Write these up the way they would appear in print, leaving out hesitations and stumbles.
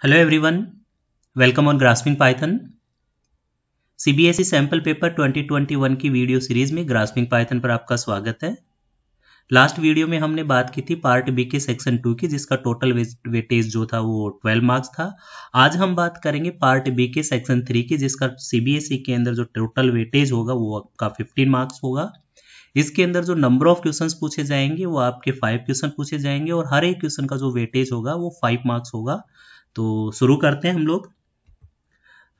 Hello everyone, welcome on grasping Python. CBSE sample paper 2021 की video series में grasping Python पर आपका स्वागत है। लास्ट वीडियो में हमने बात की थी पार्ट बी के सेक्शन 2 की, जिसका टोटल वेटेज जो था वो 12 मार्क्स था। आज हम बात करेंगे पार्ट बी के सेक्शन 3 की, जिसका सीबीएसई के अंदर जो टोटल वेटेज होगा वो आपका 15 मार्क्स होगा। इसके अंदर जो नंबर ऑफ क्वेश्चंस पूछे जाएंगे वो आपके 5 क्वेश्चन पूछे जाएंगे और हर एक क्वेश्चन का जो वेटेज होगा वो 5 मार्क्स होगा। तो शुरू करते हैं हम लोग।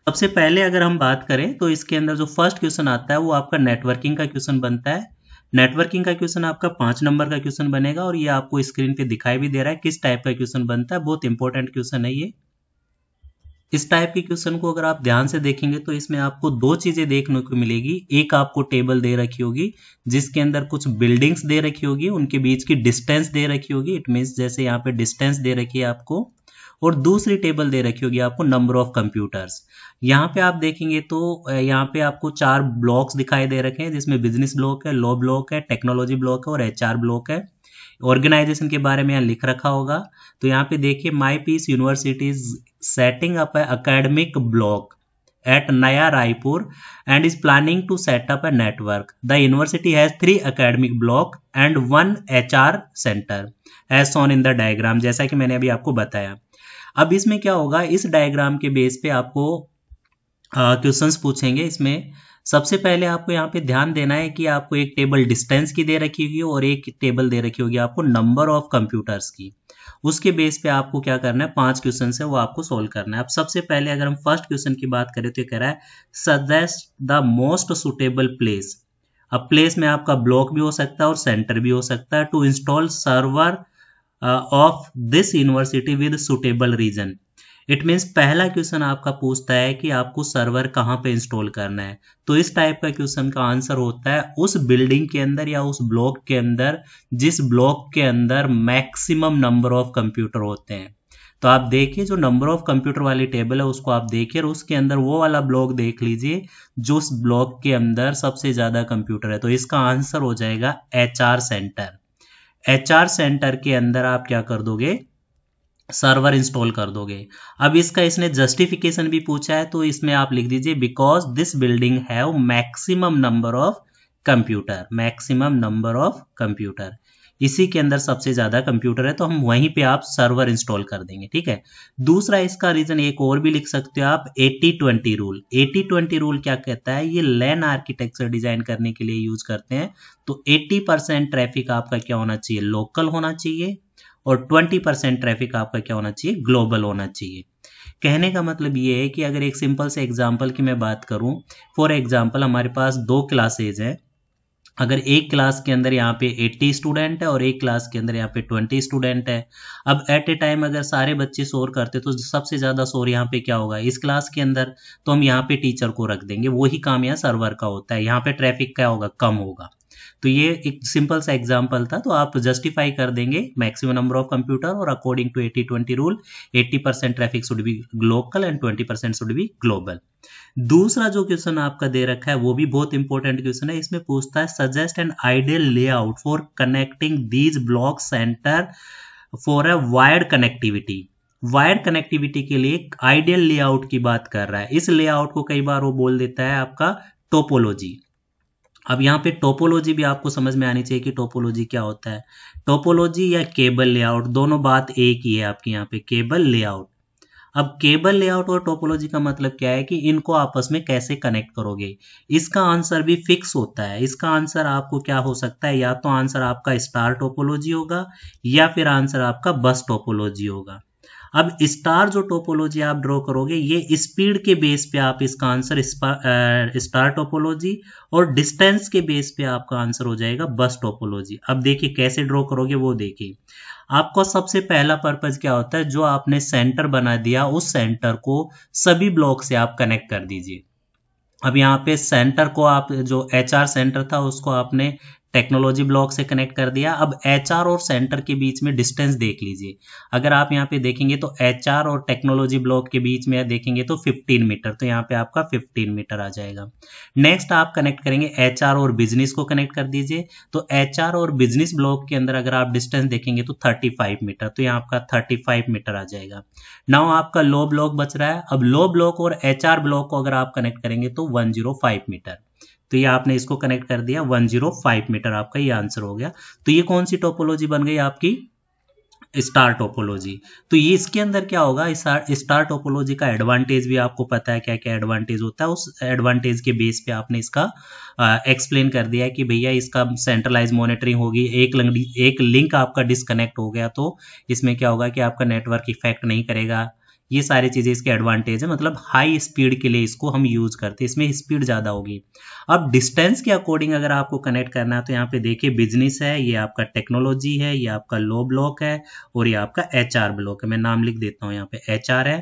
सबसे पहले अगर हम बात करें तो इसके अंदर जो फर्स्ट क्वेश्चन आता है वो आपका नेटवर्किंग का क्वेश्चन बनता है। नेटवर्किंग का क्वेश्चन आपका 5 नंबर का क्वेश्चन बनेगा और ये आपको स्क्रीन पे दिखाई भी दे रहा है किस टाइप का क्वेश्चन बनता है। बहुत इंपॉर्टेंट क्वेश्चन है ये। इस टाइप के क्वेश्चन को अगर आप ध्यान से देखेंगे तो इसमें आपको दो चीजें देखने को मिलेगी। एक आपको टेबल दे रखी होगी जिसके अंदर कुछ बिल्डिंग्स दे रखी होगी, उनके बीच की डिस्टेंस दे रखी होगी। इट मीन्स जैसे यहाँ पे डिस्टेंस दे रखी है आपको, और दूसरी टेबल दे रखी होगी आपको नंबर ऑफ कंप्यूटर्स। यहाँ पे आप देखेंगे तो यहाँ पे आपको 4 ब्लॉक्स दिखाई दे रखे हैं, जिसमें बिजनेस ब्लॉक है, लॉ ब्लॉक है, टेक्नोलॉजी ब्लॉक है और एचआर ब्लॉक है। ऑर्गेनाइजेशन के बारे में यहाँ लिख रखा होगा। तो यहाँ पे देखिए, my peace university is setting up a academic block at Naya Raipur and is planning to set up a network. The university has 3 academic block and 1 HR center as shown in the diagram, जैसा कि मैंने अभी आपको बताया। अब इसमें क्या होगा, इस डायग्राम के बेस पे आपको क्वेश्चंस पूछेंगे। इसमें सबसे पहले आपको यहाँ पे ध्यान देना है कि आपको एक टेबल डिस्टेंस की दे रखी होगी और एक टेबल दे रखी होगी आपको नंबर ऑफ कंप्यूटर्स की। उसके बेस पे आपको क्या करना है, 5 क्वेश्चन है वो आपको सोल्व करना है। अब सबसे पहले अगर हम फर्स्ट क्वेश्चन की बात करें तो ये कह रहा है suggest the most suitable place. अब प्लेस में आपका ब्लॉक भी हो सकता है और सेंटर भी हो सकता है। To install server of this university with suitable reason. It means पहला क्वेश्चन आपका पूछता है कि आपको सर्वर कहाँ पे इंस्टॉल करना है। तो इस टाइप का क्वेश्चन का आंसर होता है उस बिल्डिंग के अंदर या उस ब्लॉक के अंदर जिस ब्लॉक के अंदर मैक्सिमम नंबर ऑफ कंप्यूटर होते हैं। तो आप देखिए, जो नंबर ऑफ कंप्यूटर वाली टेबल है उसको आप देखिए और उसके अंदर वो वाला ब्लॉक देख लीजिए जो उस ब्लॉक के अंदर सबसे ज्यादा कंप्यूटर है। तो इसका आंसर हो जाएगा एचआर सेंटर। एचआर सेंटर के अंदर आप क्या कर दोगे, सर्वर इंस्टॉल कर दोगे। अब इसका इसने जस्टिफिकेशन भी पूछा है, तो इसमें आप लिख दीजिए because this building have maximum number of computer. Maximum number of computer, इसी के अंदर सबसे ज्यादा कंप्यूटर है, तो हम वहीं पे आप सर्वर इंस्टॉल कर देंगे। ठीक है। दूसरा इसका रीजन एक और भी लिख सकते हो आप, 80-20 रूल। 80-20 रूल क्या कहता है, ये लैन आर्किटेक्चर डिजाइन करने के लिए यूज करते हैं। तो 80% ट्रैफिक आपका क्या होना चाहिए, लोकल होना चाहिए, और 20% ट्रैफिक आपका क्या होना चाहिए, ग्लोबल होना चाहिए। कहने का मतलब ये है कि अगर एक सिंपल से एग्जांपल की मैं बात करूं, फॉर एग्जांपल हमारे पास 2 क्लासेज हैं। अगर एक क्लास के अंदर यहाँ पे 80 स्टूडेंट है और एक क्लास के अंदर यहाँ पे 20 स्टूडेंट है। अब एट ए टाइम अगर सारे बच्चे शोर करते तो सबसे ज्यादा शोर यहाँ पे क्या होगा, इस क्लास के अंदर। तो हम यहाँ पे टीचर को रख देंगे, वही काम यहाँ सर्वर का होता है। यहाँ पे ट्रैफिक क्या होगा, कम होगा। तो ये एक सिंपल सा एग्जांपल था, तो आप जस्टिफाई कर देंगे मैक्सिमम नंबर ऑफ कंप्यूटर और according to 80-20 rule 80% traffic should be local and 20% should be global. दूसरा जो क्वेश्चन आपका दे रखा है वो भी बहुत इंपॉर्टेंट क्वेश्चन है। इसमें पूछता है suggest an ideal layout for connecting these block centre for a wired connectivity. Wired connectivity के लिए आइडियल लेआउट की बात कर रहा है। इस लेआउट को कई बार वो बोल देता है आपका टोपोलॉजी। अब यहाँ पे टोपोलॉजी भी आपको समझ में आनी चाहिए कि टोपोलॉजी क्या होता है। टोपोलॉजी या केबल लेआउट, दोनों बात एक ही है आपकी यहाँ पे, केबल लेआउट। अब केबल लेआउट और टोपोलॉजी का मतलब क्या है कि इनको आपस में कैसे कनेक्ट करोगे, इसका आंसर भी फिक्स होता है। इसका आंसर आपको क्या हो सकता है, या तो आंसर आपका स्टार टोपोलॉजी होगा या फिर आंसर आपका बस टोपोलॉजी होगा। अब स्टार जो टोपोलॉजी आप ड्रॉ करोगे ये स्पीड के बेस पे आप इसका आंसर स्टार टोपोलॉजी, और डिस्टेंस के बेस पे आपका आंसर हो जाएगा बस टोपोलॉजी। अब देखिए कैसे ड्रॉ करोगे वो देखिए। आपका सबसे पहला पर्पज क्या होता है, जो आपने सेंटर बना दिया उस सेंटर को सभी ब्लॉक से आप कनेक्ट कर दीजिए। अब यहाँ पे सेंटर को आप, जो एचआर सेंटर था उसको आपने टेक्नोलॉजी ब्लॉक से कनेक्ट कर दिया। अब एचआर और सेंटर के बीच में डिस्टेंस देख लीजिए। अगर आप यहाँ पे देखेंगे तो एचआर और टेक्नोलॉजी ब्लॉक के बीच में देखेंगे तो 15 मीटर, तो यहाँ पे आपका 15 मीटर आ जाएगा। नेक्स्ट आप कनेक्ट करेंगे एचआर और बिजनेस को कनेक्ट कर दीजिए। तो एचआर और बिजनेस ब्लॉक के अंदर अगर आप डिस्टेंस देखेंगे तो 35 मीटर, तो यहाँ आपका 35 मीटर आ जाएगा। नाउ आपका लो ब्लॉक बच रहा है। अब लो ब्लॉक और एचआर ब्लॉक को अगर आप कनेक्ट करेंगे तो 105 मीटर, तो ये आपने इसको कनेक्ट कर दिया, 105 मीटर आपका ये आंसर हो गया। तो ये कौन सी टोपोलॉजी बन गई आपकी? Star topology. तो ये इसके अंदर क्या होगा, स्टार टोपोलॉजी का एडवांटेज भी आपको पता है, क्या क्या एडवांटेज होता है, उस एडवांटेज के बेस पे आपने इसका एक्सप्लेन कर दिया है कि भैया इसका सेंट्रलाइज मॉनिटरिंग होगी। एक लिंक आपका डिस्कनेक्ट हो गया तो इसमें क्या होगा कि आपका नेटवर्क इफेक्ट नहीं करेगा। ये सारी चीजें इसके एडवांटेज है, मतलब हाई स्पीड के लिए इसको हम यूज करते हैं, इसमें स्पीड ज्यादा होगी। अब डिस्टेंस के अकॉर्डिंग अगर आपको कनेक्ट करना है तो यहाँ पे देखिए बिजनेस है, ये आपका टेक्नोलॉजी है, ये आपका लो ब्लॉक है और ये आपका एचआर ब्लॉक है। मैं नाम लिख देता हूँ, यहाँ पे एचआर है,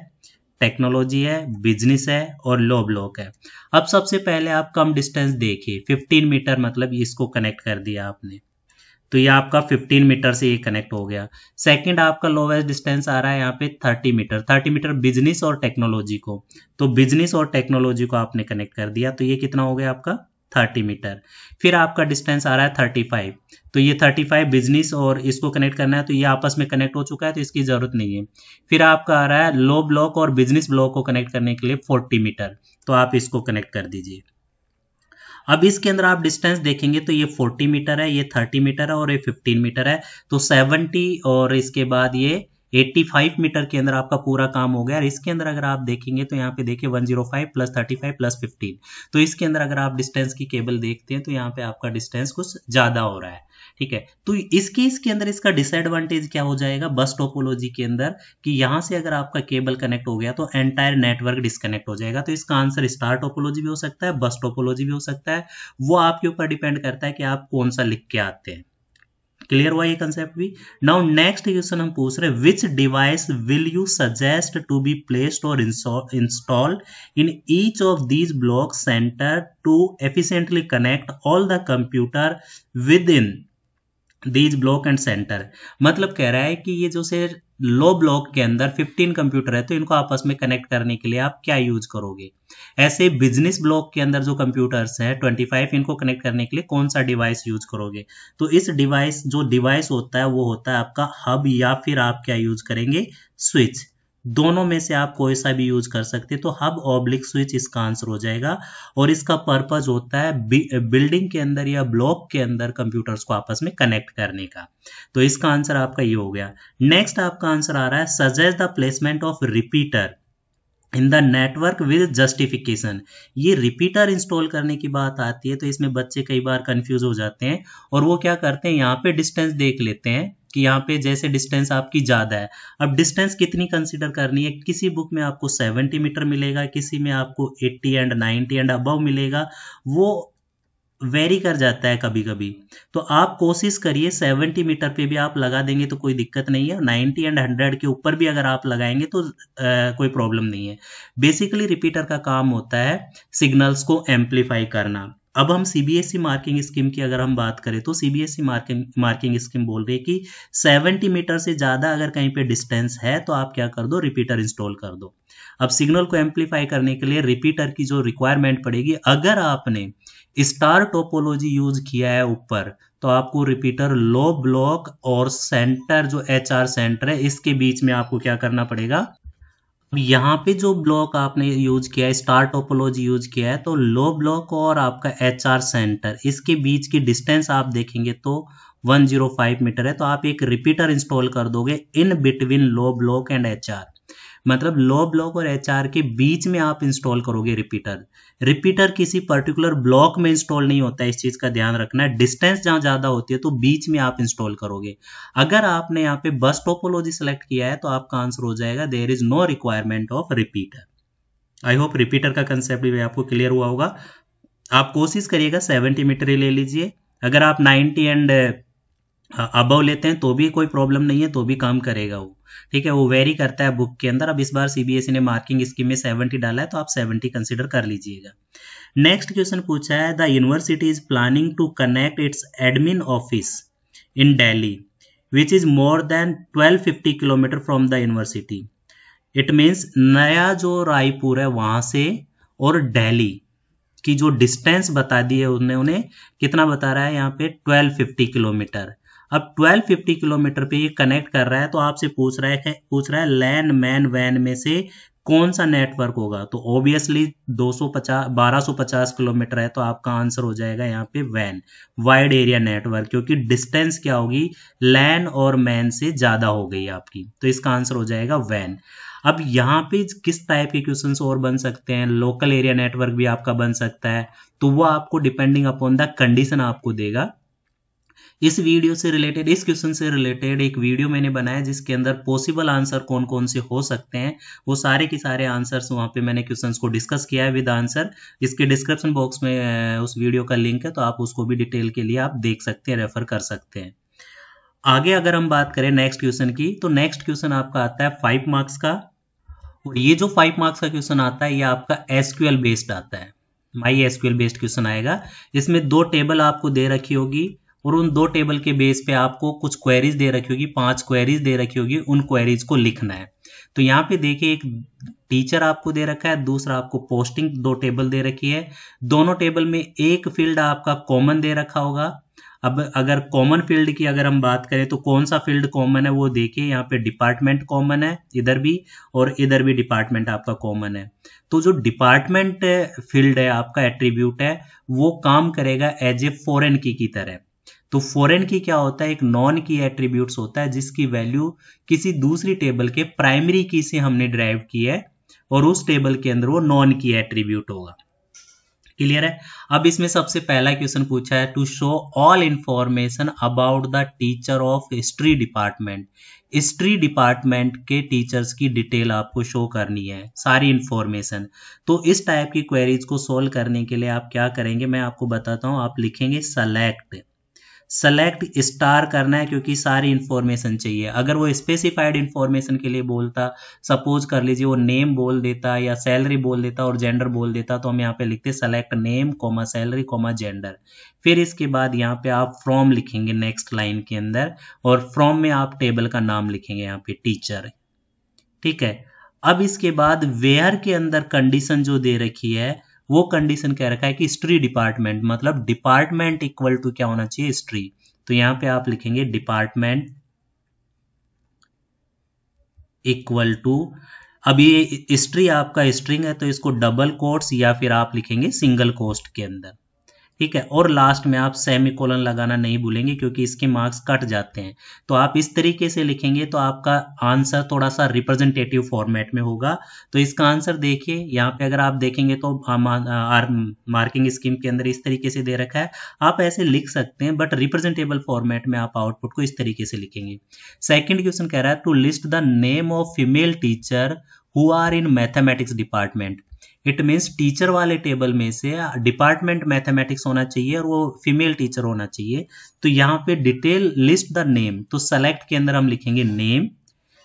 टेक्नोलॉजी है, बिजनेस है और लो ब्लॉक है। अब सबसे पहले आप कम डिस्टेंस देखिए, 15 मीटर, मतलब इसको कनेक्ट कर दिया आपने, तो ये आपका 15 मीटर से ये कनेक्ट हो गया। सेकंड आपका लोवेस्ट डिस्टेंस आ रहा है यहाँ पे 30 मीटर, 30 मीटर बिजनेस और टेक्नोलॉजी को, तो बिजनेस और टेक्नोलॉजी को आपने कनेक्ट कर दिया, तो ये कितना हो गया आपका 30 मीटर। फिर आपका डिस्टेंस आ रहा है 35, तो ये 35 बिजनेस और इसको कनेक्ट करना है, तो ये आपस में कनेक्ट हो चुका है तो इसकी जरूरत नहीं है। फिर आपका आ रहा है लो ब्लॉक और बिजनेस ब्लॉक को कनेक्ट करने के लिए 40 मीटर, तो आप इसको कनेक्ट कर दीजिए। अब इसके अंदर आप डिस्टेंस देखेंगे तो ये 40 मीटर है, ये 30 मीटर है और ये 15 मीटर है, तो 70 और इसके बाद ये 85 मीटर के अंदर आपका पूरा काम हो गया। और इसके अंदर अगर आप देखेंगे तो यहाँ पे देखिए 105 प्लस 35 प्लस 15, तो इसके अंदर अगर आप डिस्टेंस की केबल देखते हैं तो यहाँ पे आपका डिस्टेंस कुछ ज्यादा हो रहा है, ठीक है। तो इसके अंदर इसका डिसएडवांटेज क्या हो जाएगा बस टोपोलॉजी के अंदर, कि यहाँ से अगर आपका केबल कनेक्ट हो गया तो एंटायर नेटवर्क डिस्कनेक्ट हो जाएगा। तो इसका आंसर स्टार टोपोलॉजी भी हो सकता है, बस टोपोलॉजी भी हो सकता है, वो आपके ऊपर डिपेंड करता है कि आप कौन सा लिख के आते हैं। क्लियर हुआ ये कंसेप्ट भी। नाउ नेक्स्ट क्वेश्चन हम पूछ रहे हैं, which device will you suggest to be placed और installed in each of these block centre to efficiently connect all the computer with in these block and centre. मतलब कह रहा है कि ये जो से लो ब्लॉक के अंदर 15 कंप्यूटर है, तो इनको आपस में कनेक्ट करने के लिए आप क्या यूज करोगे। ऐसे बिजनेस ब्लॉक के अंदर जो कंप्यूटर्स हैं 25, इनको कनेक्ट करने के लिए कौन सा डिवाइस यूज करोगे। तो इस डिवाइस होता है वो होता है आपका हब, या फिर आप क्या यूज करेंगे, स्विच। दोनों में से आप कोई सा भी यूज कर सकते हैं, तो हब ऑब्लिक स्विच इसका आंसर हो जाएगा। और इसका पर्पज होता है बिल्डिंग के अंदर या ब्लॉक के अंदर कंप्यूटर्स को आपस में कनेक्ट करने का। तो इसका आंसर आपका ये हो गया। नेक्स्ट आपका आंसर आ रहा है, suggest the placement of repeater in the network with justification. ये रिपीटर इंस्टॉल करने की बात आती है तो इसमें बच्चे कई बार कंफ्यूज हो जाते हैं, और वो क्या करते हैं, यहाँ पे डिस्टेंस देख लेते हैं कि यहाँ पे जैसे डिस्टेंस आपकी ज्यादा है। अब डिस्टेंस कितनी कंसीडर करनी है, किसी बुक में आपको 70 मीटर मिलेगा, किसी में आपको 80 एंड 90 एंड अबव मिलेगा, वो वेरी कर जाता है कभी कभी। तो आप कोशिश करिए 70 मीटर पे भी आप लगा देंगे तो कोई दिक्कत नहीं है, 90 एंड 100 के ऊपर भी अगर आप लगाएंगे तो कोई प्रॉब्लम नहीं है। बेसिकली रिपीटर का काम होता है सिग्नल्स को एम्पलीफाई करना। अब हम सीबीएसई मार्किंग स्कीम की अगर हम बात करें तो सीबीएसई मार्किंग स्कीम बोल रही है कि 70 मीटर से ज्यादा अगर कहीं पे डिस्टेंस है तो आप क्या कर दो, रिपीटर इंस्टॉल कर दो। अब सिग्नल को एम्पलीफाई करने के लिए रिपीटर की जो रिक्वायरमेंट पड़ेगी, अगर आपने स्टार टोपोलॉजी यूज किया है ऊपर, तो आपको रिपीटर लो ब्लॉक और सेंटर जो एचआर सेंटर है इसके बीच में आपको क्या करना पड़ेगा। यहाँ पे जो ब्लॉक आपने यूज किया है, स्टार टोपोलॉजी यूज किया है, तो लो ब्लॉक और आपका एचआर सेंटर इसके बीच की डिस्टेंस आप देखेंगे तो 105 मीटर है। तो आप एक रिपीटर इंस्टॉल कर दोगे in between low block and HR, मतलब लो ब्लॉक और एचआर के बीच में आप इंस्टॉल करोगे रिपीटर। रिपीटर किसी पर्टिकुलर ब्लॉक में इंस्टॉल नहीं होता है, इस चीज का ध्यान रखना है। डिस्टेंस जहां ज्यादा होती है तो बीच में आप इंस्टॉल करोगे। अगर आपने यहाँ पे बस टोपोलॉजी सेलेक्ट किया है तो आपका आंसर हो जाएगा there is no requirement of repeater. I hope repeater का कंसेप्ट भी आपको क्लियर हुआ होगा। आप कोशिश करिएगा 70 मीटर ही ले लीजिए। अगर आप 90 एंड अबव लेते हैं तो भी कोई प्रॉब्लम नहीं है, तो भी काम करेगा वो, ठीक है। वो वेरी करता है बुक के अंदर। अब इस बार सीबीएसई ने मार्किंग स्कीम में 70 डाला है, तो आप 70 कंसिडर कर लीजिएगा। नेक्स्ट क्वेश्चन पूछा है, the university is planning to connect its admin office in Delhi which is more than 1250 kilometre from the university. It means नया जो रायपुर है वहां से और दिल्ली की जो डिस्टेंस बता दी है उन्हें कितना बता रहा है यहाँ पे 1250 किलोमीटर। अब 1250 किलोमीटर पे ये कनेक्ट कर रहा है, तो आपसे पूछ रहा है लैन मैन वैन में से कौन सा नेटवर्क होगा। तो ऑब्वियसली 1250 किलोमीटर है, तो आपका आंसर हो जाएगा यहाँ पे वैन, वाइड एरिया नेटवर्क, क्योंकि डिस्टेंस क्या होगी लैन और मैन से ज्यादा हो गई आपकी, तो इसका आंसर हो जाएगा वैन। अब यहाँ पे किस टाइप के क्वेश्चंस और बन सकते हैं, लोकल एरिया नेटवर्क भी आपका बन सकता है, तो वो आपको डिपेंडिंग अपॉन द कंडीशन आपको देगा। इस वीडियो से रिलेटेड, इस क्वेश्चन से रिलेटेड एक वीडियो मैंने बनाया जिसके अंदर पॉसिबल आंसर कौन कौन से हो सकते हैं, वो सारे के सारे आंसर्स वहां पे मैंने क्वेश्चंस को डिस्कस किया है विद आंसर। इसके डिस्क्रिप्शन बॉक्स में उस वीडियो का लिंक है, तो आप उसको भी डिटेल के लिए आप देख सकते हैं, रेफर कर सकते हैं। आगे अगर हम बात करें नेक्स्ट क्वेश्चन की, तो नेक्स्ट क्वेश्चन आपका आता है 5 मार्क्स का, और ये जो 5 मार्क्स का क्वेश्चन आता है ये आपका एसक्यूएल बेस्ड आता है, माई एसक्यूएल बेस्ड क्वेश्चन आएगा। इसमें 2 टेबल आपको दे रखी होगी, और उन 2 टेबल के बेस पे आपको कुछ क्वेरीज दे रखी होगी, 5 क्वेरीज दे रखी होगी, उन क्वेरीज को लिखना है। तो यहाँ पे देखिए, एक टीचर आपको दे रखा है, दूसरा आपको पोस्टिंग, 2 टेबल दे रखी है। दोनों टेबल में एक फील्ड आपका कॉमन दे रखा होगा। अब अगर कॉमन फील्ड की अगर हम बात करें, तो कौन सा फील्ड कॉमन है वो देखिए, यहाँ पे डिपार्टमेंट कॉमन है इधर भी, और इधर भी डिपार्टमेंट आपका कॉमन है। तो जो डिपार्टमेंट फील्ड है आपका एट्रीब्यूट है, वो काम करेगा एज ए फॉरेन की तरह। तो फॉरेन की क्या होता है, एक नॉन की एट्रीब्यूट्स होता है जिसकी वैल्यू किसी दूसरी टेबल के प्राइमरी की से हमने ड्राइव की है, और उस टेबल के अंदर वो नॉन की एट्रीब्यूट होगा। क्लियर है। अब इसमें सबसे पहला क्वेश्चन पूछा है, to show all information about the teacher of history department. History department के टीचर्स की डिटेल आपको शो करनी है, सारी इंफॉर्मेशन। तो इस टाइप की क्वेरीज को सोल्व करने के लिए आप क्या करेंगे, मैं आपको बताता हूं। आप लिखेंगे सेलेक्ट स्टार करना है, क्योंकि सारी इंफॉर्मेशन चाहिए। अगर वो स्पेसिफाइड इंफॉर्मेशन के लिए बोलता, सपोज कर लीजिए वो नेम बोल देता या सैलरी बोल देता और जेंडर बोल देता, तो हम यहाँ पे लिखते select name comma salary comma gender. फिर इसके बाद यहाँ पे आप फ्रॉम लिखेंगे नेक्स्ट लाइन के अंदर, और फ्रॉम में आप टेबल का नाम लिखेंगे यहाँ पे टीचर, ठीक है। अब इसके बाद वेयर के अंदर कंडीशन जो दे रखी है, वो कंडीशन कह रखा है कि हिस्ट्री डिपार्टमेंट, मतलब डिपार्टमेंट इक्वल टू क्या होना चाहिए, हिस्ट्री। तो यहां पे आप लिखेंगे डिपार्टमेंट इक्वल टू, अब ये हिस्ट्री आपका स्ट्रिंग है, तो इसको डबल कोट्स या फिर आप लिखेंगे सिंगल कोस्ट के अंदर, ठीक है। और लास्ट में आप सेमीकोलन लगाना नहीं भूलेंगे, क्योंकि इसके मार्क्स कट जाते हैं। तो आप इस तरीके से लिखेंगे तो आपका आंसर थोड़ा सा रिप्रेजेंटेटिव फॉर्मेट में होगा। तो इसका आंसर देखिए, यहाँ पे अगर आप देखेंगे तो मार्किंग स्कीम के अंदर इस तरीके से दे रखा है। आप ऐसे लिख सकते हैं, बट रिप्रेजेंटेबल फॉर्मेट में आप आउटपुट को इस तरीके से लिखेंगे। सेकेंड क्वेश्चन कह रहा है, to list the name of female teacher who are in mathematics department. It means teacher वाले टेबल में से डिपार्टमेंट मैथमेटिक्स होना चाहिए और वो फीमेल टीचर होना चाहिए। तो यहाँ पे डिटेल लिस्ट द नेम, तो सेलेक्ट के अंदर हम लिखेंगे नेम,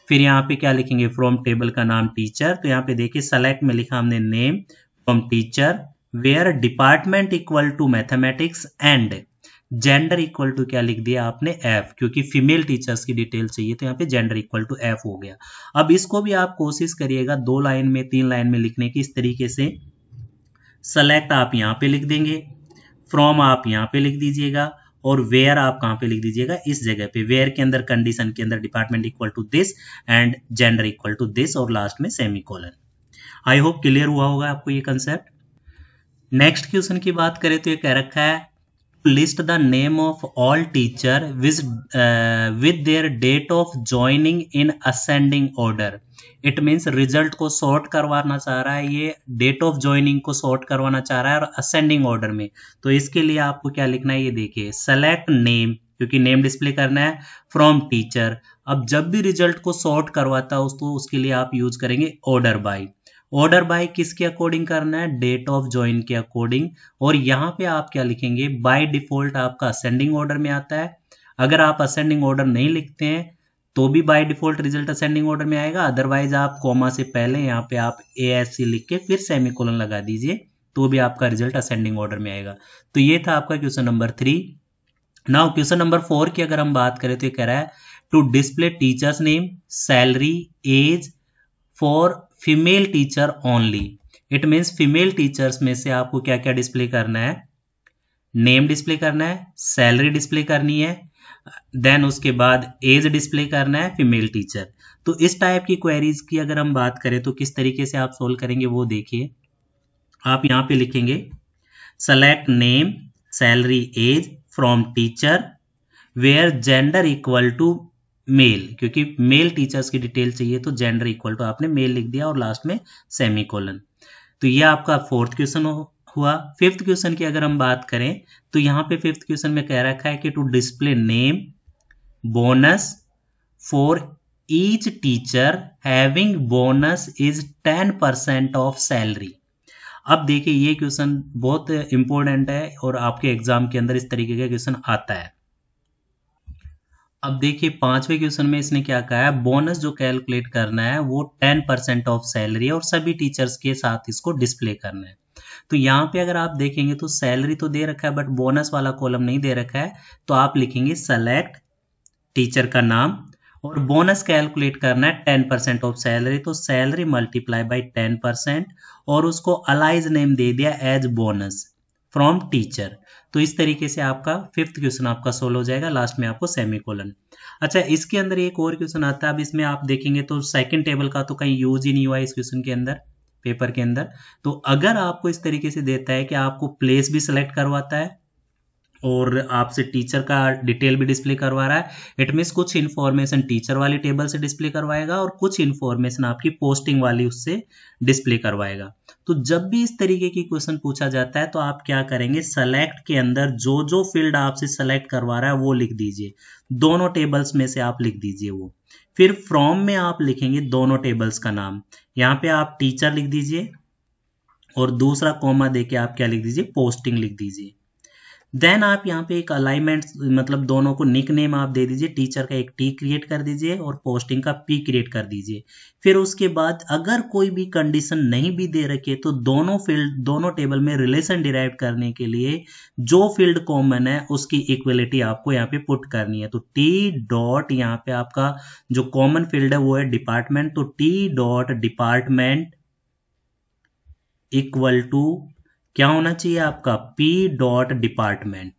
फिर यहाँ पे क्या लिखेंगे, फ्रॉम टेबल का नाम टीचर। तो यहाँ पे देखिए सेलेक्ट में लिखा हमने name from teacher, where department equal to mathematics and gender equal to क्या लिख दिया आपने, एफ, क्योंकि फीमेल टीचर्स की डिटेल चाहिए, तो यहाँ पे जेंडर इक्वल टू एफ हो गया। अब इसको भी आप कोशिश करिएगा 2 लाइन में 3 लाइन में लिखने की, इस तरीके से। सेलेक्ट आप यहाँ पे लिख देंगे, फ्रॉम आप यहाँ पे लिख दीजिएगा, और वेयर आप कहाँ पे लिख दीजिएगा, इस जगह पे। वेयर के अंदर कंडीशन के अंदर department equal to this and gender equal to this, और लास्ट में सेमीकोलन। आई होप क्लियर हुआ होगा आपको ये कंसेप्ट। नेक्स्ट क्वेश्चन की बात करें तो ये कह रखा है, list the name of all teacher with their date of joining in ascending order। It means result को सॉर्ट करवाना चाह रहा है, ये डेट ऑफ ज्वाइनिंग को सॉर्ट करवाना चाह रहा है, और असेंडिंग ऑर्डर में। तो इसके लिए आपको क्या लिखना है, ये देखिए सेलेक्ट नेम, क्योंकि नेम डिस्प्ले करना है, फ्रॉम टीचर। अब जब भी रिजल्ट को सॉर्ट करवाता है तो उसके लिए आप यूज करेंगे ऑर्डर बाय। ऑर्डर बाय किसके अकॉर्डिंग करना है, डेट ऑफ ज्वाइन के अकॉर्डिंग। और यहाँ पे आप क्या लिखेंगे, बाय डिफॉल्ट आपका असेंडिंग ऑर्डर में आता है। अगर आप असेंडिंग ऑर्डर नहीं लिखते हैं तो भी by default result ascending order में आएगा, अदरवाइज आप कॉमा से पहले यहाँ पे आप ASC लिख के फिर सेमीकोलन लगा दीजिए तो भी आपका रिजल्ट असेंडिंग ऑर्डर में आएगा। तो ये था आपका question number 3। Now question number 4 की अगर हम बात करें तो ये कह रहा है to display teachers name, salary, age for female teacher only. It means female teachers में से आपको क्या क्या डिस्प्ले करना है, नेम डिस्प्ले करना है, सैलरी डिस्प्ले करनी है, देन उसके बाद एज डिस्प्ले करना है फीमेल टीचर। तो इस टाइप की क्वेरीज की अगर हम बात करें तो किस तरीके से आप सोल्व करेंगे वो देखिए। आप यहाँ पे लिखेंगे select name, salary, age from teacher where gender equal to male, क्योंकि मेल टीचर्स की डिटेल चाहिए तो जेंडर इक्वल टू आपने मेल लिख दिया और लास्ट में सेमीकोलन। तो ये आपका 4th क्वेश्चन हुआ। 5th क्वेश्चन की अगर हम बात करें तो यहाँ पे 5th क्वेश्चन में कह रखा है कि to display name, bonus for each teacher having bonus is 10% of salary. अब देखिए ये क्वेश्चन बहुत इंपॉर्टेंट है और आपके एग्जाम के अंदर इस तरीके का क्वेश्चन आता है। अब देखिए 5वें क्वेश्चन में इसने क्या कहा है, बोनस जो कैलकुलेट करना है वो 10% ऑफ सैलरी है और सभी टीचर्स के साथ इसको डिस्प्ले करना है। तो यहाँ पे अगर आप देखेंगे तो सैलरी तो दे रखा है बट बोनस वाला कॉलम नहीं दे रखा है, तो आप लिखेंगे सेलेक्ट टीचर का नाम और बोनस कैलकुलेट करना है 10% ऑफ सैलरी, तो सैलरी मल्टीप्लाई बाई 10% और उसको अलाइज नेम दे दिया एज बोनस फ्रॉम टीचर। तो इस तरीके से आपका 5th क्वेश्चन आपका सोल्व हो जाएगा, लास्ट में आपको सेमीकोलन। अच्छा इसके अंदर एक और क्वेश्चन आता है, अब इसमें आप देखेंगे तो सेकंड टेबल का तो कहीं यूज ही नहीं हुआ इस क्वेश्चन के अंदर, पेपर के अंदर। तो अगर आपको इस तरीके से देता है कि आपको प्लेस भी सिलेक्ट करवाता है और आपसे टीचर का डिटेल भी डिस्प्ले करवा रहा है, इट मीन्स कुछ इन्फॉर्मेशन टीचर वाली टेबल से डिस्प्ले करवाएगा और कुछ इन्फॉर्मेशन आपकी पोस्टिंग वाली उससे डिस्प्ले करवाएगा। तो जब भी इस तरीके की क्वेश्चन पूछा जाता है तो आप क्या करेंगे, सेलेक्ट के अंदर जो जो फील्ड आपसे सेलेक्ट करवा रहा है वो लिख दीजिए, दोनों टेबल्स में से आप लिख दीजिए वो। फिर फ्रॉम में आप लिखेंगे दोनों टेबल्स का नाम, यहाँ पे आप टीचर लिख दीजिए और दूसरा कॉमा देके आप क्या लिख दीजिए, पोस्टिंग लिख दीजिए। देन आप यहाँ पे एक अलाइनमेंट मतलब दोनों को निक नेम आप दे दीजिए, टीचर का एक टी क्रिएट कर दीजिए और पोस्टिंग का पी क्रिएट कर दीजिए। फिर उसके बाद अगर कोई भी कंडीशन नहीं भी दे रखी है तो दोनों फील्ड दोनों टेबल में रिलेशन डिराइव करने के लिए जो फील्ड कॉमन है उसकी इक्वलिटी आपको यहाँ पे पुट करनी है। तो टी डॉट यहाँ पे आपका जो कॉमन फील्ड है वो है डिपार्टमेंट, तो T dot department equal to क्या होना चाहिए आपका, P डॉट डिपार्टमेंट।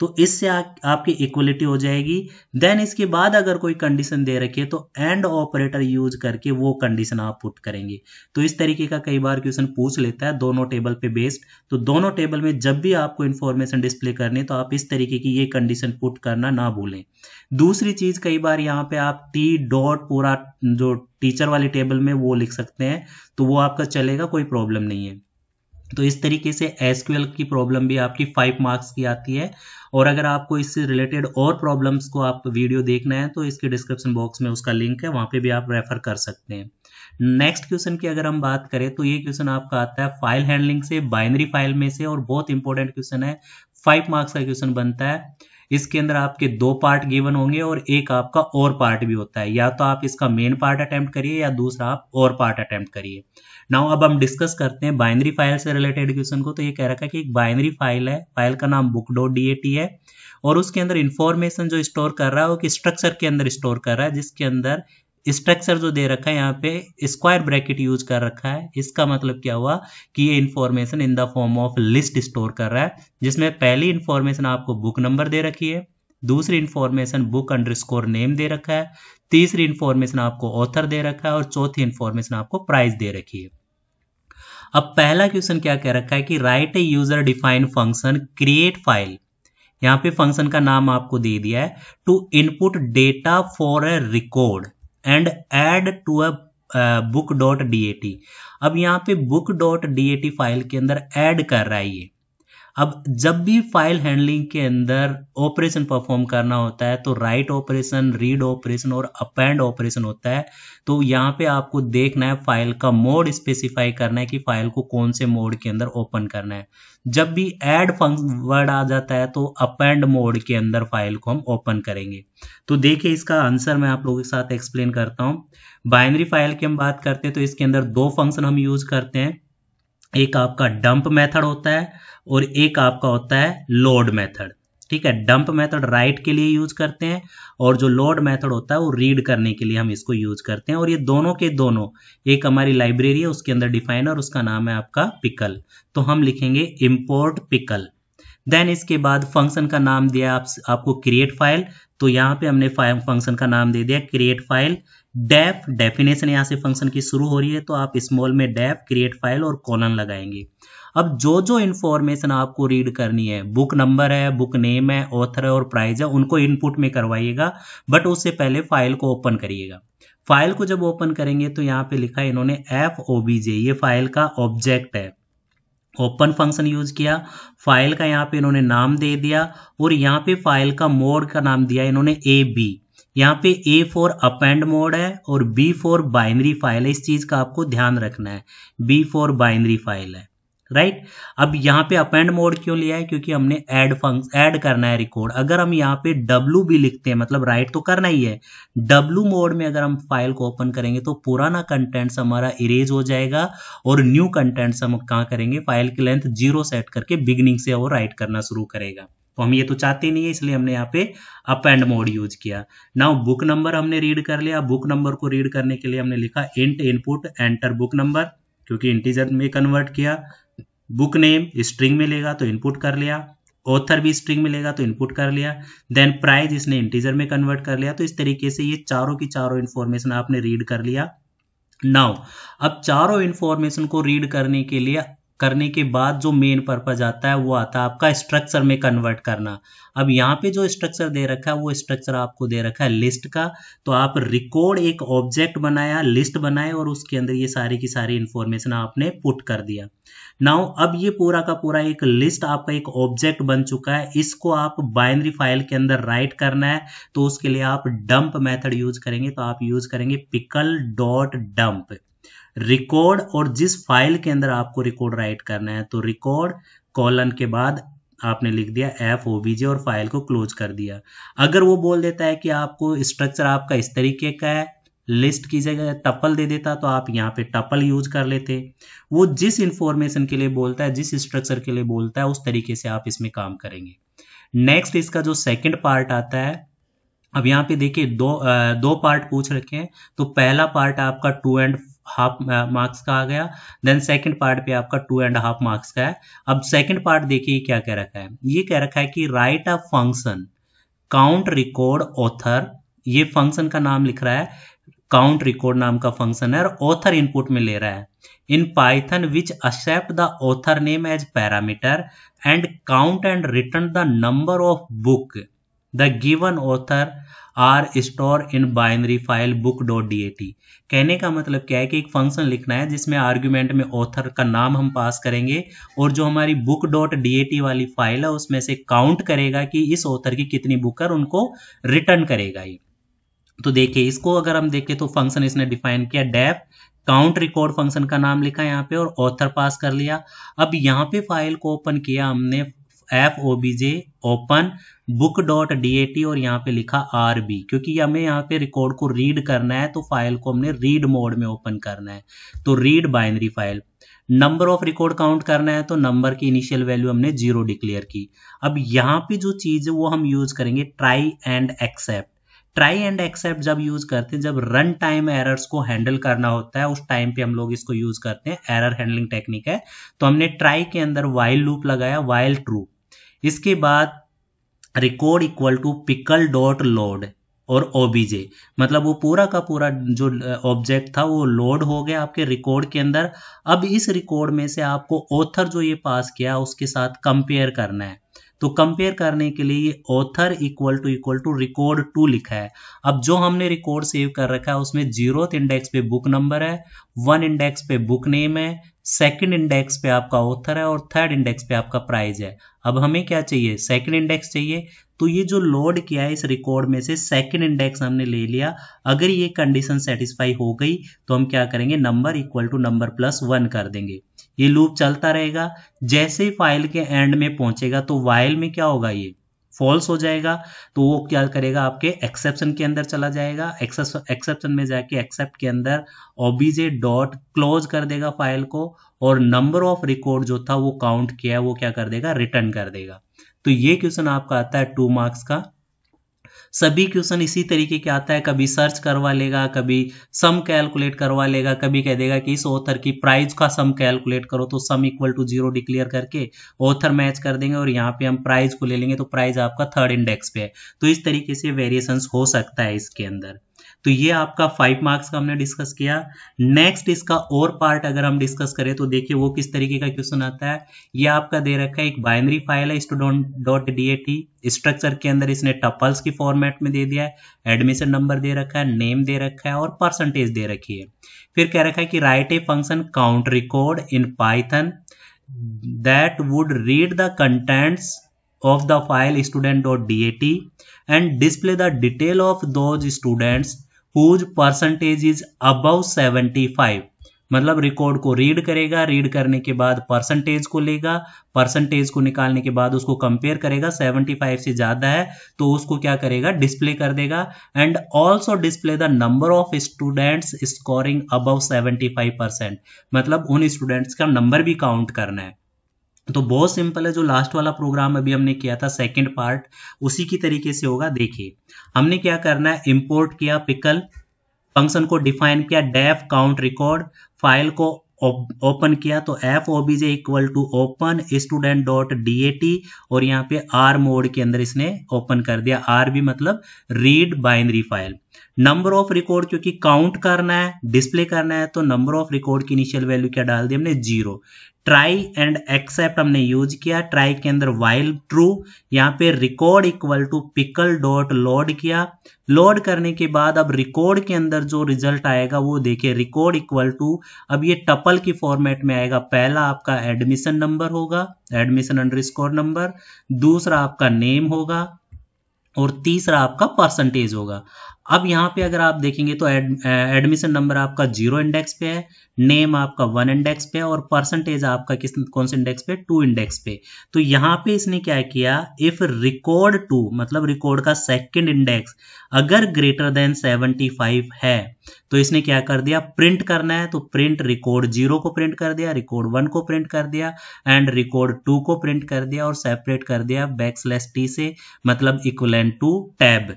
तो इससे आपकी इक्वलिटी हो जाएगी। देन इसके बाद अगर कोई कंडीशन दे रखी है तो एंड ऑपरेटर यूज करके वो कंडीशन आप पुट करेंगे। तो इस तरीके का कई बार क्वेश्चन पूछ लेता है दोनों टेबल पे बेस्ड। तो दोनों टेबल में जब भी आपको इंफॉर्मेशन डिस्प्ले करनी है तो आप इस तरीके की ये कंडीशन पुट करना ना भूलें। दूसरी चीज कई बार यहाँ पे आप टी डॉट पूरा जो टीचर वाली टेबल में वो लिख सकते हैं, तो वो आपका चलेगा, कोई प्रॉब्लम नहीं है। तो इस तरीके से एसक्यूएल की प्रॉब्लम भी आपकी 5 मार्क्स की आती है। और अगर आपको इससे रिलेटेड और प्रॉब्लम्स को आप वीडियो देखना है तो इसके डिस्क्रिप्शन बॉक्स में उसका लिंक है, वहां पे भी आप रेफर कर सकते हैं। नेक्स्ट क्वेश्चन की अगर हम बात करें तो ये क्वेश्चन आपका आता है फाइल हैंडलिंग से, बाइनरी फाइल में से, और बहुत इंपॉर्टेंट क्वेश्चन है, 5 मार्क्स का क्वेश्चन बनता है। इसके अंदर आपके 2 पार्ट गिवन होंगे और एक आपका और पार्ट भी होता है, या तो आप इसका मेन पार्ट अटेम्प्ट करिए या दूसरा आप और पार्ट अटेम्प्ट करिए। नाउ अब हम डिस्कस करते हैं बाइनरी फाइल से रिलेटेड क्वेश्चन को। तो ये कह रखा है कि एक बाइनरी फाइल है, फाइल का नाम book.dat है और उसके अंदर इंफॉर्मेशन जो स्टोर कर रहा है वो कि स्ट्रक्चर के अंदर स्टोर कर रहा है, जिसके अंदर स्ट्रक्चर जो दे रखा है यहाँ पे स्क्वायर ब्रैकेट यूज कर रखा है। इसका मतलब क्या हुआ कि ये information in the form of list store कर रहा है, जिसमें पहली इंफॉर्मेशन आपको बुक नंबर दे रखी है, दूसरी इंफॉर्मेशन बुक अंडरस्कोर नेम दे रखा है, तीसरी इंफॉर्मेशन आपको ऑथर दे रखा है और चौथी इंफॉर्मेशन आपको प्राइस दे रखी है। अब पहला क्वेश्चन क्या कह रखा है कि write a user defined function create file, यहाँ पे फंक्शन का नाम आपको दे दिया है, to input data for a record and add to a book.dat। अब यहाँ पे book.dat फाइल के अंदर ऐड कर रहा है ये। अब जब भी फाइल हैंडलिंग के अंदर ऑपरेशन परफॉर्म करना होता है तो राइट ऑपरेशन, रीड ऑपरेशन और अपेंड ऑपरेशन होता है। तो यहाँ पे आपको देखना है, फाइल का मोड स्पेसिफाई करना है कि फाइल को कौन से मोड के अंदर ओपन करना है। जब भी ऐड वर्ड आ जाता है तो अपेंड मोड के अंदर फाइल को हम ओपन करेंगे। तो देखिए इसका आंसर मैं आप लोगों के साथ एक्सप्लेन करता हूँ। बाइनरी फाइल की हम बात करते हैं तो इसके अंदर दो फंक्शन हम यूज करते हैं, एक आपका डंप मेथड होता है और एक आपका होता है लोड मेथड। ठीक है, डंप मेथड राइट के लिए यूज करते हैं और जो लोड मेथड होता है वो रीड करने के लिए हम इसको यूज करते हैं। और ये दोनों के दोनों एक हमारी लाइब्रेरी है, उसके अंदर डिफाइन और उसका नाम है आपका पिकल। तो हम लिखेंगे इंपोर्ट पिकल। देन इसके बाद फंक्शन का नाम दिया आपको क्रिएट फाइल। तो यहाँ पे हमने फंक्शन का नाम दे दिया क्रिएट फाइल। डेफ डेफिनेशन यहाँ से फंक्शन की शुरू हो रही है तो आप स्मॉल में डेफ क्रिएट फाइल और कॉलन लगाएंगे। अब जो जो इन्फॉर्मेशन आपको रीड करनी है, बुक नंबर है, बुक नेम है, ऑथर है और प्राइस है, उनको इनपुट में करवाइएगा, बट उससे पहले फाइल को ओपन करिएगा। फाइल को जब ओपन करेंगे तो यहाँ पे लिखा है इन्होंने FOBJ, ये फाइल का ऑब्जेक्ट है। ओपन फंक्शन यूज किया, फाइल का यहाँ पे इन्होंने नाम दे दिया और यहाँ पे फाइल का मोड का नाम दिया इन्होंने AB। यहाँ पे A फॉर अपेंड मोड है और B फॉर बाइनरी फाइल है। इस चीज का आपको ध्यान रखना है, B फॉर बाइनरी फाइल है, राइट। अब यहाँ पे अपेंड मोड क्यों लिया है, क्योंकि हमने ऐड करना है रिकॉर्ड। अगर हम यहाँ पे W भी लिखते हैं, मतलब राइट तो करना ही है, W मोड में अगर हम फाइल को ओपन करेंगे तो पुराना कंटेंट्स हमारा इरेज हो जाएगा और न्यू कंटेंट्स हम कहाँ करेंगे, फाइल की लेंथ 0 सेट करके बिगिनिंग से वो राइट करना शुरू करेगा। तो हम ये तो चाहते नहीं है, इसलिए हमने यहाँ पे अपेंड मोड यूज किया। नाउ बुक नंबर हमने रीड कर लिया। बुक नंबर को रीड करने के लिए हमने लिखा int input enter book number, क्योंकि इंटीजर में कन्वर्ट किया। बुक नेम स्ट्रिंग में लेगा तो इनपुट कर लिया, ऑथर भी स्ट्रिंग में लेगा तो इनपुट कर लिया। देन प्राइस इसने इंटीजर में कन्वर्ट कर लिया। तो इस तरीके से ये चारों की चारों इन्फॉर्मेशन आपने रीड कर लिया। नाउ अब चारों इन्फॉर्मेशन को रीड करने के बाद जो मेन पर्पज आता है वो आता है आपका स्ट्रक्चर में कन्वर्ट करना। अब यहाँ पे जो स्ट्रक्चर दे रखा है वो स्ट्रक्चर आपको दे रखा है लिस्ट का। तो आप रिकॉर्ड एक ऑब्जेक्ट बनाया, लिस्ट बनाए और उसके अंदर ये सारी की सारी इंफॉर्मेशन आपने पुट कर दिया। नाउ अब ये पूरा का पूरा एक लिस्ट आपका एक ऑब्जेक्ट बन चुका है। इसको आप बाइनरी फाइल के अंदर राइट करना है तो उसके लिए आप डंप मेथड यूज करेंगे। तो आप यूज करेंगे पिकल डॉट डंप रिकॉर्ड, और जिस फाइल के अंदर आपको रिकॉर्ड राइट करना है तो रिकॉर्ड कॉलन के बाद आपने लिख दिया FOBJ और फाइल को क्लोज कर दिया। अगर वो बोल देता है कि आपको स्ट्रक्चर आपका इस तरीके का है, लिस्ट की जगह टपल दे देता तो आप यहाँ पे टपल यूज कर लेते। वो जिस इंफॉर्मेशन के लिए बोलता है, जिस स्ट्रक्चर के लिए बोलता है, उस तरीके से आप इसमें काम करेंगे। नेक्स्ट इसका जो सेकंड पार्ट आता है, अब यहाँ पे देखिए दो पार्ट पूछ रखे हैं। तो पहला पार्ट आपका 2.5 मार्क्स का आ गया। देन सेकंड पार्ट पे आपका 2.5 मार्क्स का है। अब सेकंड पार्ट देखिए क्या कह रखा है, ये कह रखा है कि right a function count record author. ये फंक्शन का नाम लिख रहा है, काउंट रिकॉर्ड नाम का फंक्शन है और ऑथर इनपुट में ले रहा है। In Python which accept the author name as parameter and count and return the number of book the given author are store in binary file book.dat। कहने का मतलब क्या है कि एक फंक्शन लिखना है जिसमें आर्गुमेंट में ऑथर का नाम हम पास करेंगे और जो हमारी book.dat वाली फाइल है उसमें से काउंट करेगा कि इस ऑथर की कितनी बुक है और उनको रिटर्न करेगा ये। तो देखिए इसको अगर हम देखें तो फंक्शन इसने डिफाइन किया डेफ काउंट रिकॉर्ड फंक्शन का नाम लिखा यहाँ पे और ऑथर पास कर लिया। अब यहाँ पे फाइल को ओपन किया हमने FOBJ ओपन book.dat और यहाँ पे लिखा RB, क्योंकि हमें यहाँ पे रिकॉर्ड को रीड करना है तो फाइल को हमने रीड मोड में ओपन करना है। तो read binary file. Number of record count करना है तो नंबर की इनिशियल वैल्यू हमने 0 डिक्लेयर की। अब यहाँ पे जो चीज है वो हम यूज करेंगे try and except. Try and except जब यूज करते हैं, जब रन टाइम एरर्स को हैंडल करना होता है उस टाइम पे हम लोग इसको यूज करते हैं। एरर हैंडलिंग टेक्निक है। तो हमने ट्राई के अंदर वाइल लूप लगाया, वाइल ट्रू। इसके बाद record equal to pickle dot load और OBJ, मतलब वो पूरा का पूरा जो ऑब्जेक्ट था वो लोड हो गया आपके रिकॉर्ड के अंदर। अब इस रिकॉर्ड में से आपको ऑथर जो ये पास किया उसके साथ कंपेयर करना है। तो कंपेयर करने के लिए ये ऑथर इक्वल टू रिकॉर्ड 2 लिखा है। अब जो हमने रिकॉर्ड सेव कर रखा है उसमें 0th इंडेक्स पे बुक नंबर है, 1 इंडेक्स पे बुक नेम है, सेकंड इंडेक्स पे आपका ऑथर है और थर्ड इंडेक्स पे आपका प्राइस है। अब हमें क्या चाहिए, सेकंड इंडेक्स चाहिए। तो ये जो लोड किया है इस रिकॉर्ड में से सेकंड इंडेक्स हमने ले लिया। अगर ये कंडीशन सेटिस्फाई हो गई तो हम क्या करेंगे, number equal to number plus 1 कर देंगे। ये लूप चलता रहेगा। जैसे ही फाइल के एंड में पहुंचेगा तो वाइल में क्या होगा, ये फॉल्स हो जाएगा। तो वो क्या करेगा, आपके एक्सेप्शन के अंदर चला जाएगा। एक्सेप्शन में जाके एक्सेप्ट के अंदर obj डॉट क्लोज कर देगा फाइल को, और नंबर ऑफ रिकॉर्ड जो था वो काउंट किया है वो क्या कर देगा, रिटर्न कर देगा। तो ये क्वेश्चन आपका आता है 2 मार्क्स का। सभी क्वेश्चन इसी तरीके के आता है, कभी सर्च करवा लेगा, कभी सम कैलकुलेट करवा लेगा, कभी कह देगा कि इस ऑथर की प्राइस का सम कैलकुलेट करो, तो सम इक्वल टू 0 डिक्लेयर करके ऑथर मैच कर देंगे और यहाँ पे हम प्राइस को ले लेंगे तो प्राइस आपका थर्ड इंडेक्स पे है। तो इस तरीके से वेरिएशंस हो सकता है इसके अंदर। तो ये आपका 5 मार्क्स का हमने डिस्कस किया। नेक्स्ट इसका और पार्ट अगर हम डिस्कस करें तो देखिए वो किस तरीके का क्वेश्चन आता है। ये आपका दे रखा है एक बाइनरी फाइल है student.dat। स्ट्रक्चर के अंदर इसने टपल्स की फॉर्मेट में दे दिया है, एडमिशन नंबर दे रखा है, नेम दे रखा है और परसेंटेज दे रखी है। फिर कह रखा है कि write a function count record in Python that would read the contents of the file student.dat and display the detail of those students whose percentage is above 75। मतलब रिकॉर्ड को रीड करेगा, रीड करने के बाद परसेंटेज को लेगा, percentage को निकालने के बाद उसको कंपेयर करेगा, 75 से ज्यादा है तो उसको क्या करेगा, डिस्प्ले कर देगा। And also display the number of students scoring above 75%। मतलब उन स्टूडेंट्स का नंबर भी काउंट करना है। तो बहुत सिंपल है, जो लास्ट वाला प्रोग्राम अभी हमने किया था सेकंड पार्ट उसी की तरीके से होगा। देखिए हमने क्या करना है, इंपोर्ट किया पिकल, फंक्शन को डिफाइन किया डेफ काउंट रिकॉर्ड, फाइल को ओपन किया तो F obj equal to open student.dat और यहाँ पे आर मोड के अंदर इसने ओपन कर दिया। आर भी मतलब read binary file. Number of record क्योंकि काउंट करना है, डिस्प्ले करना है, तो नंबर ऑफ रिकॉर्ड की इनिशियल वैल्यू क्या डाल दी हमने, 0। ट्राई एंड एक्सेप्ट हमने यूज किया, ट्राई के अंदर वाइल ट्रू, यहाँ पे record equal to pickle dot load किया। लोड करने के बाद अब रिकॉर्ड के अंदर जो रिजल्ट आएगा वो देखिए, रिकॉर्ड इक्वल टू, अब ये टपल की फॉर्मेट में आएगा। पहला आपका एडमिशन नंबर होगा, एडमिशन अंडरस्कोर नंबर, दूसरा आपका नेम होगा और तीसरा आपका परसेंटेज होगा। अब यहाँ पे अगर आप देखेंगे तो एडमिशन नंबर आपका 0 इंडेक्स पे है, नेम आपका 1 इंडेक्स पे है और परसेंटेज आपका कौन से इंडेक्स पे, 2 इंडेक्स पे। तो यहाँ पे इसने क्या किया, इफ रिकॉर्ड 2 मतलब रिकॉर्ड का सेकंड इंडेक्स अगर ग्रेटर देन 75 है तो इसने क्या कर दिया, प्रिंट करना है। तो प्रिंट रिकॉर्ड 0 को प्रिंट कर दिया, रिकॉर्ड 1 को प्रिंट कर दिया एंड रिकॉर्ड 2 को प्रिंट कर दिया और सेपरेट कर दिया \t से, मतलब इक्वलेंट टू टैब।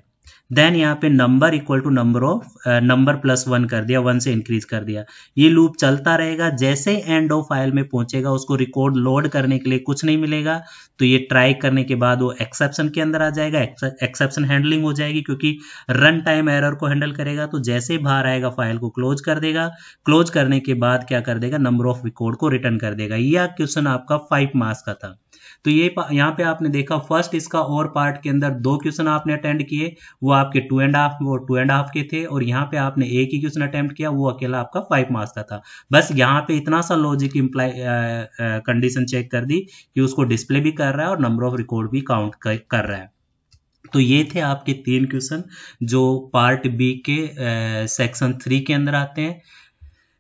देन यहाँ पे number equal to number plus 1 कर दिया, 1 से इंक्रीज कर दिया। ये लूप चलता रहेगा। जैसे एंड ऑफ फाइल में पहुंचेगा उसको रिकॉर्ड लोड करने के लिए कुछ नहीं मिलेगा, तो ये ट्राई करने के बाद वो एक्सेप्शन के अंदर आ जाएगा, एक्सेप्शन हैंडलिंग हो जाएगी क्योंकि रन टाइम एरर को हैंडल करेगा। तो जैसे बाहर आएगा फाइल को क्लोज कर देगा, क्लोज करने के बाद क्या कर देगा, नंबर ऑफ रिकॉर्ड को रिटर्न कर देगा। यह क्वेश्चन आपका 5 मार्क्स का था। तो ये यहाँ पे आपने देखा फर्स्ट इसका और पार्ट के अंदर 2 क्वेश्चन आपने अटेंड किए, वो आपके 2.5 के थे और यहाँ पे आपने एक ही क्वेश्चन अटेम्प्ट किया, वो अकेला आपका 5 मार्क्स का था। बस यहाँ पे इतना सा लॉजिक इम्प्लाई कंडीशन चेक कर दी कि उसको डिस्प्ले भी कर रहा है और नंबर ऑफ रिकॉर्ड भी काउंट कर रहा है। तो ये थे आपके 3 क्वेश्चन जो पार्ट बी के सेक्शन 3 के अंदर आते हैं।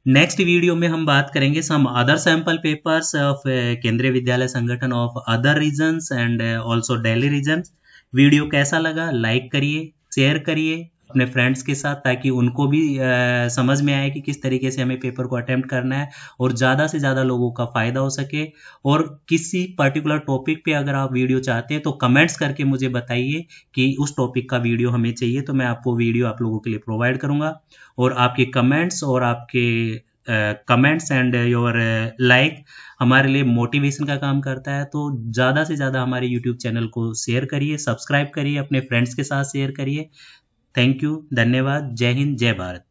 नेक्स्ट वीडियो में हम बात करेंगे some other sample papers of Kendriya Vidyalaya Sangathan of other regions and also Delhi regions. Video कैसा लगा, लाइक करिए, शेयर करिए अपने फ्रेंड्स के साथ ताकि उनको भी समझ में आए कि किस तरीके से हमें पेपर को अटेम्प्ट करना है और ज़्यादा से ज़्यादा लोगों का फ़ायदा हो सके। और किसी पर्टिकुलर टॉपिक पे अगर आप वीडियो चाहते हैं तो कमेंट्स करके मुझे बताइए कि उस टॉपिक का वीडियो हमें चाहिए, तो मैं आपको वीडियो आप लोगों के लिए प्रोवाइड करूँगा। और आपके कमेंट्स और आपके कमेंट्स एंड योर लाइक हमारे लिए मोटिवेशन का काम करता है। तो ज़्यादा से ज़्यादा हमारे यूट्यूब चैनल को शेयर करिए, सब्सक्राइब करिए, अपने फ्रेंड्स के साथ शेयर करिए। थैंक यू, धन्यवाद, जय हिंद, जय भारत।